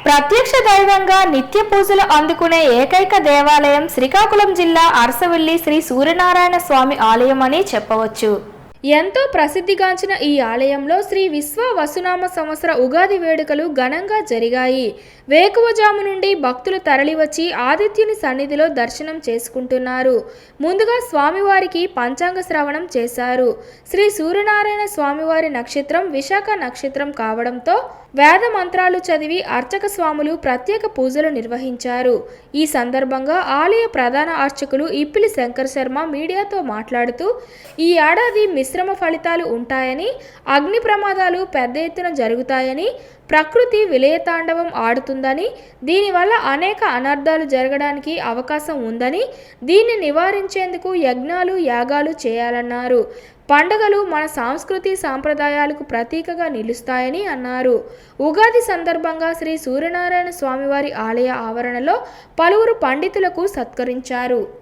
ప్రత్యక్ష దైవంగా నిత్య పూజలు అందుకునే ఏకైక దేవాలయం శ్రీకాకుళం జిల్లా అరసవల్లి శ్రీ సూర్యనారాయణ స్వామి ఆలయం అని చెప్పవచ్చు. ఎంతో ప్రసిద్ధిగాంచిన ఈ ఆలయంలో శ్రీ విశ్వ వసునామ సంవత్సర ఉగాది వేడుకలు ఘనంగా జరిగాయి. వేకువజాము నుండి భక్తులు తరలివచ్చి ఆదిత్యుని సన్నిధిలో దర్శనం చేసుకుంటున్నారు. ముందుగా స్వామివారికి పంచాంగ శ్రవణం చేశారు. శ్రీ సూర్యనారాయణ స్వామివారి నక్షత్రం విశాఖ నక్షత్రం కావడంతో వేద మంత్రాలు చదివి అర్చక స్వాములు ప్రత్యేక పూజలు నిర్వహించారు. ఈ సందర్భంగా ఆలయ ప్రధాన అర్చకులు ఇప్పిలి శంకర్ శర్మ మీడియాతో మాట్లాడుతూ, ఈ ఏడాది మిశ్రమ ఫలితాలు ఉంటాయని, అగ్ని ప్రమాదాలు పెద్ద ఎత్తున జరుగుతాయని, ప్రకృతి విలయతాండవం ఆడుతుందని, దీనివల్ల అనేక అనర్థాలు జరగడానికి అవకాశం ఉందని, దీన్ని నివారించేందుకు యజ్ఞాలు యాగాలు చేయాలన్నారు. పండుగలు మన సంస్కృతి సాంప్రదాయాలకు ప్రతీకగా నిలుస్తాయని అన్నారు. ఉగాది సందర్భంగా శ్రీ సూర్యనారాయణ స్వామివారి ఆలయ ఆవరణలో పలువురు పండితులకు సత్కరించారు.